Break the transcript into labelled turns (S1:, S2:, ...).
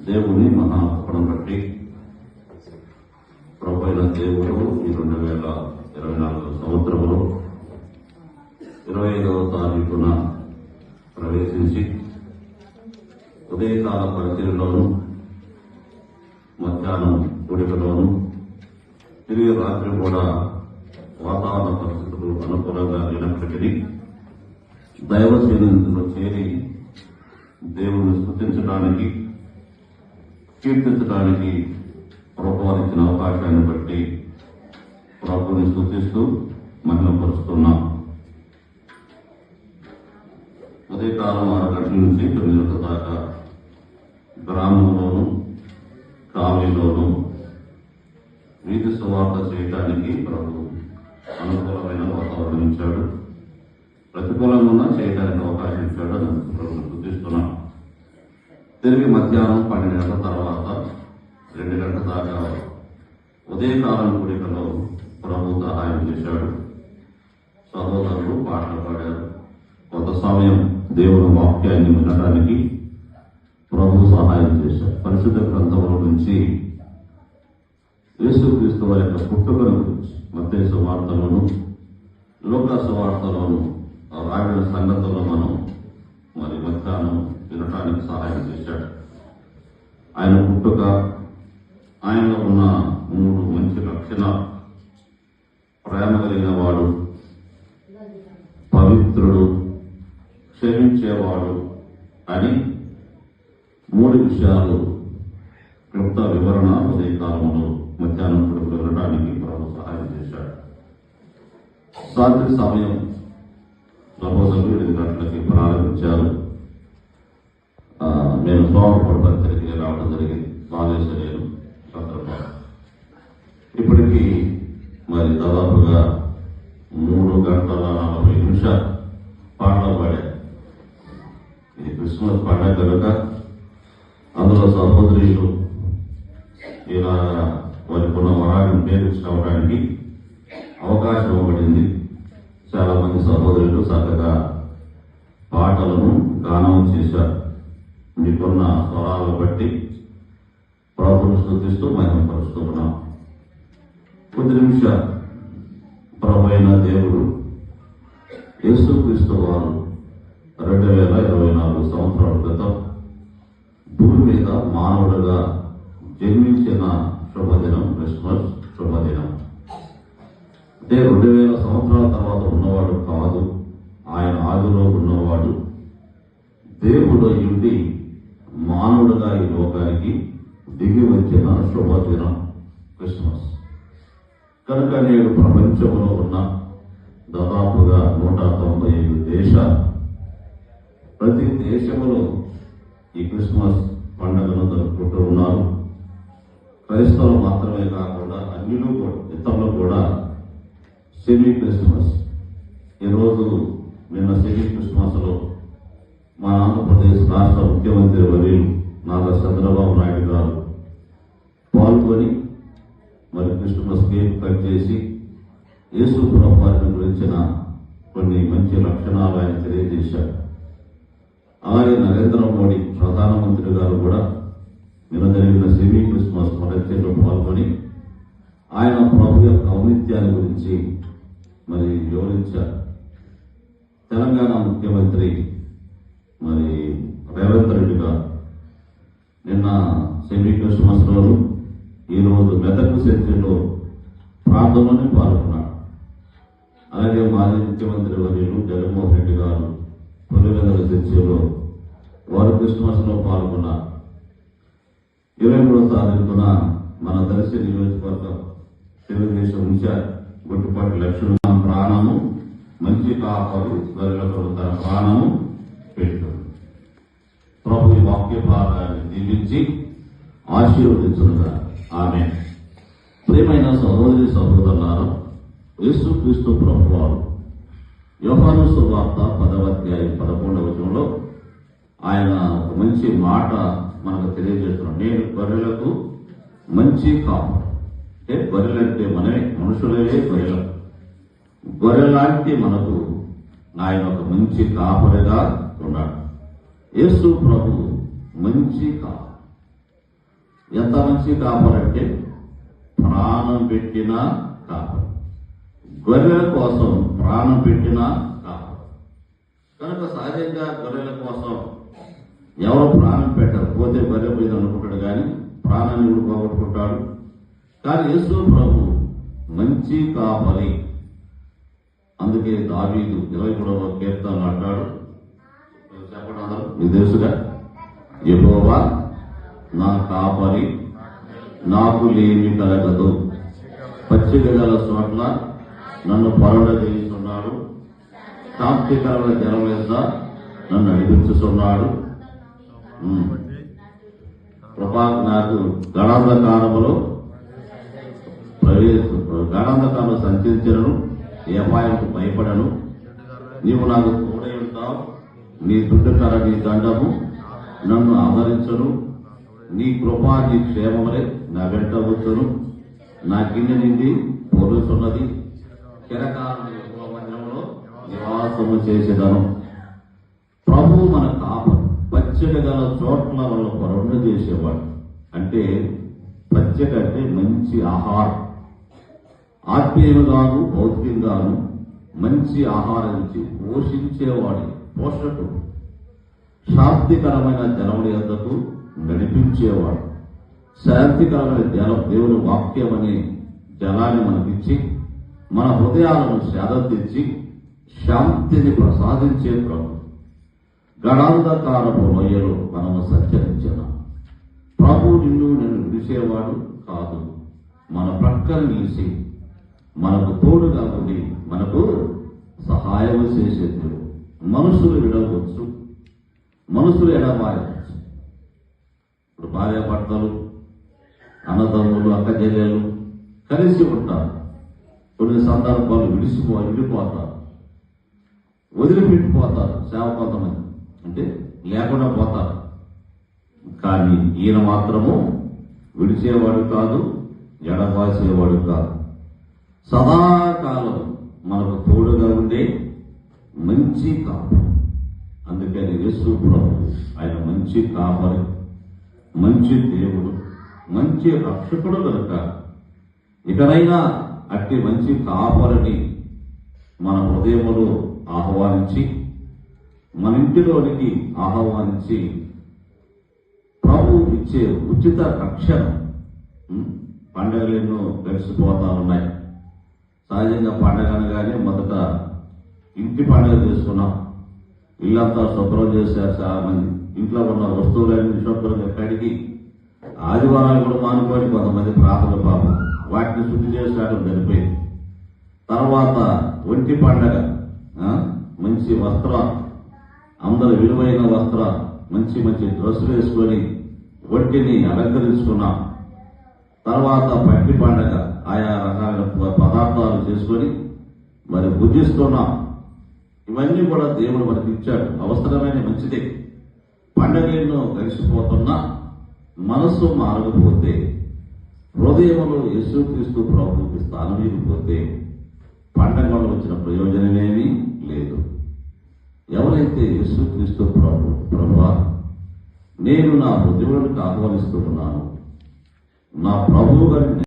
S1: దేవుని మహాకృపను బట్టి ప్రభువైన దేవుడు ఈ 2024 సంవత్సరంలో 25వ తారీఖున ప్రవేశించి ఉదయకాల పరిచయలోను మధ్యాహ్నం కూడికలోను తిరిగి రాత్రి కూడా వాతావరణ పరిస్థితులు అనుకూలంగా లేనప్పటికీ దైవ సన్నిధిలో చేరి దేవుని స్తుతించడానికి కీర్తించడానికి ప్రభువారు ఇచ్చిన అవకాశాన్ని బట్టి ప్రభుని స్తుతిస్తూ మహిమపరుస్తున్నాం. ఉదయకాలం 6 గంటల నుంచి 9 గంటల దాకా గ్రామంలోను కాలనీలోను వీధి సువార్త చేయడానికి ప్రభు అనుకూలమైన వాతావరణం ఇచ్చాడు. ప్రతికూలంగా ఉన్నా చేయడానికి అవకాశం ఇచ్చాడు అని ప్రభుని స్తుతిస్తున్నాం. తిరిగి మధ్యాహ్నం 12 గంటల తర్వాత 2 గంటల దాకా ఉదయకాలం కూడికలో ప్రభు సహాయం చేశాడు. సహోదరులు పాటలు పాడారు. కొంత సమయం దేవుని వాక్యాన్ని వినడానికి ప్రభు సహాయం చేశాడు. పరిశుద్ధ గ్రంథంలో నుంచి యేసుక్రీస్తు వారి యొక్క పుట్టుకను గురించి మత్తయి సువార్తలోను లూకా సువార్తలోను రాబడిన సంగతుల్లో మనం మధ్యాహ్నం వినటానికి సహాయం చేశాడు. ఆయన పుట్టుక, ఆయనలో ఉన్న 3 మంచి లక్షణాలు: ప్రేమ కలిగిన వాడు, పవిత్రుడు, క్షమించేవాడు అని 3 విషయాలు క్లుప్త వివరణ ఉదయకాలంలో మధ్యాహ్నం పుట్టుకు వినడానికి ప్రభు సహాయం చేశాడు. రాత్రి సమయం సహోదరులు 8 గంటలకి ప్రారంభించారు. నేను సోమవారం పరిచర్యకి రావడం జరిగింది. బాలేశ్వరేను ఇప్పటికీ దాదాపుగా 3 గంటల 40 నిమిషాలు పాటలు పాడారు. ఇది క్రిస్మస్ పండుగ కనుక అందులో సహోదరులు ఇలా వారికి ఉన్న వరాన్ని ఉపయోగించుకోవడానికి అవకాశం ఇవ్వబడింది. చాలా మంది సహోదరులు చక్కగా పాటలను గానం చేశారు. మీకున్న స్వరాలను బట్టి ప్రభువును స్తుతిస్తూ మహిమపరుస్తూ ఉన్నాం. కొద్ది నిమిషాలు ప్రభు అయిన దేవుడు యేసుక్రీస్తు వారు 2024 సంవత్సరాల క్రితం భూమి మీద మానవుడుగా జన్మించిన శుభదినం క్రిస్మస్ శుభదినం. అంటే 2000 సంవత్సరాల తర్వాత ఉన్నవాడు కాదు, ఆయన ఆదిలో ఉన్నవాడు. దేవుడు ఇంటి మానవుడుగా ఈ లోకానికి దిగి వచ్చిన శుభదినం క్రిస్మస్ కనుక నేడు ప్రపంచంలో ఉన్న దాదాపుగా 195 దేశాలు, ప్రతి దేశంలో ఈ క్రిస్మస్ పండుగను జరుపుకుంటూ ఉన్నారు. క్రైస్తవులు మాత్రమే కాకుండా అన్యులు కూడా, ఇతరులు కూడా సెమీ క్రిస్మస్. ఈరోజు నిన్న సెమీ క్రిస్మస్ లో మా ఆంధ్రప్రదేశ్ రాష్ట్ర ముఖ్యమంత్రి వర్యులు నారా చంద్రబాబు నాయుడు గారు పాల్గొని క్రిస్మస్ కేక్ కట్ చేసి యేసు ప్రభువారిని గురించిన కొన్ని మంచి లక్షణాలు ఆయన తెలియజేశారు. అలాగే నరేంద్ర మోడీ ప్రధానమంత్రి గారు కూడా నిన్న జరిగిన సెమీ క్రిస్మస్ పరిచర్యలో పాల్గొని ఆయన ప్రభు యొక్క ఔన్నత్యాన్ని గురించి వివరించారు. తెలంగాణ ముఖ్యమంత్రి రేవంత్ రెడ్డి గారు నిన్న సెమీ క్రిస్మస్ రోజు ఈరోజు మెదక్ చర్చిలో ప్రార్థనలోనే పాల్గొన్నాడు. అలాగే మాజీ ముఖ్యమంత్రి వర్యులు జగన్మోహన్ రెడ్డి గారు పులివెందుల చర్చిలో వారు క్రిస్మస్ లో పాల్గొన్నారు. 23వ తారీఖున మన దర్శి నియోజకవర్గం తెలుగుదేశం ఇన్ఛార్జ్ గుట్టుపాటి లక్ష్మణ ప్రాణము మంచి కాపరు గొర్రెలకు తన ప్రాణము పెట్టు. ప్రభు ఈ వాక్య భాగాన్ని దీవించి ఆశీర్వదించునుగా. ఆమేన్. ప్రియమైన సహోదరి సహోదరులారా, యేసుక్రీస్తు ప్రభువారు యోహాను సువార్త 10వ అధ్యాయం 11వ వచనంలో ఆయన ఒక మంచి మాట మనకు తెలియజేస్తున్నాడు. నేను గొర్రెలకు మంచి కాపరు. అంటే గొర్రెలంటే మనమే, మనుషులే గొర్రెలు. గొర్రెలాంటి మనకు ఆయన ఒక మంచి కాపరిగా ఉన్నాడు. యేసు ప్రభు మంచి కాపరి. ఎంత మంచి కాపరంటే ప్రాణం పెట్టిన కాపరి, గొర్రెల కోసం ప్రాణం పెట్టిన కాపరి. కనుక సహజంగా గొర్రెల కోసం ఎవరు ప్రాణం పెట్టరు, పోతే గొర్రె పోయింది అనుకుంటాడు, కానీ ప్రాణాన్ని కూడా పోగొట్టుకుంటాడు. కానీ యేసు ప్రభు మంచి కాపరి. అందుకే దావీదు 23వ కీర్తనలో అంటాడు, చెప్పడం అందరూ మీకు తెలుసుగా, యెహోవా నా కాపరి, నాకు లేమి కలగదు, పచ్చిక గల చోట్ల నన్ను పరుండజేస్తున్నాడు, శాంతికరమైన జలం మీద నన్ను నడిపించుతున్నాడు. కృపా నాకు గడాంధకారములో గడాంధకారంలో సంచరించను, ఏ అపాయంకు భయపడను. నీవు నాకు తోడై ఉంటావు, నీ దుడ్డుకర నీ దండము నన్ను ఆదరించను. నీ కృపా నీ క్షేమములే నా వెంట వచ్చును. నా గిన్నె నిండి పొరుచున్నది, చిరకాలం యెహోవా మందిరములో నివాసము చేసేదను. ప్రభువు మన కాపరి, పచ్చిక గల చోట్ల వాళ్ళ పరుండ చేసేవాడు. అంటే పచ్చిక అంటే మంచి ఆహారం, ఆత్మీయంగాను భౌతికంగాను మంచి ఆహారం ఇచ్చి పోషించేవాడు, పోషకుడు. శాంతికరమైన జలముల యొద్దకు నడిపించేవాడు. శాంతికరమైన జలం, దేవుని వాక్యం అనే జలాన్ని మనకిచ్చి మన హృదయాలను సేద తెచ్చి శాంతిని ప్రసాదించే ప్రభు. గడాంధకారపు లోయలో మనము సంచరించిన ప్రభు నిన్ను విడిచేవాడు కాదు. మన ప్రక్కన నిలిచి మనకు తోడుగా ఉండి మనకు సహాయం చేసే దేవుడు. మనుషులు విడవచ్చు, మనుషులు ఎడబాయవచ్చు. ఇప్పుడు భార్యాభర్తలు, అన్నదమ్ములు, అక్క చెల్లెలు కలిసి ఉంటారు. కొన్ని సందర్భాలు విడిపోతారు, వదిలిపెట్టిపోతారు. సేవ కొంతమంది అంటే లేకుండా పోతారు. కానీ ఈయన మాత్రము విడిచేవాడు కాదు, ఎడబాసేవాడు కాదు. సదాకాలం మనకు తోడుగా ఉండే మంచి కాపరి. అందుకని యేసు ప్రభు ఆయన మంచి కాపరి, మంచి దేవుడు, మంచి రక్షకుడు కనుక ఇకనైనా అట్టి మంచి కాపరిని మన హృదయములో ఆహ్వానించి, మన ఇంటిలోనికి ఆహ్వానించి ప్రభు ఇచ్చే ఉచిత రక్షణ. పండుగలు ఎన్నో గడిచిపోతా ఉన్నాయి. సహజంగా పండగ అనగానే మొదట ఇంటి పండుగ చేసుకున్నాం, ఇల్లంతా శుభ్రం చేశారు. చాలా మంది ఇంట్లో ఉన్న వస్తువులన్నీ శుభ్రంగా కడిగి, ఆదివారాలు కూడా మానుకొని కొంతమంది ప్రార్థన పాపం వాటిని శుద్ధి చేసినట్టు జరిపోయింది. తర్వాత ఒంటి పండగ, మంచి వస్త్రాలు, అందరు విలువైన వస్త్రాలు, మంచి మంచి డ్రెస్సులు వేసుకొని ఒంటిని అలంకరించుకున్నాం. తర్వాత పట్టి పండగ, ఆయా రకాల పదార్థాలు చేసుకొని మరి భుజిస్తున్నాం. ఇవన్నీ కూడా దేవుడు మనకి ఇచ్చాడు, అవసరమైన మంచిదే. పండగ ఎన్నో కలిసిపోతున్నా మనస్సు మారకపోతే, హృదయంలో యేసుక్రీస్తు ప్రభువుకి స్థానం ఇవ్వకపోతే పండగ వల్ల వచ్చిన ప్రయోజనమేమీ లేదు. ఎవరైతే యేసుక్రీస్తు ప్రభువా నేను నా హృదయంలోకి ఆహ్వానిస్తున్నాను, నా ప్రభువు గారిని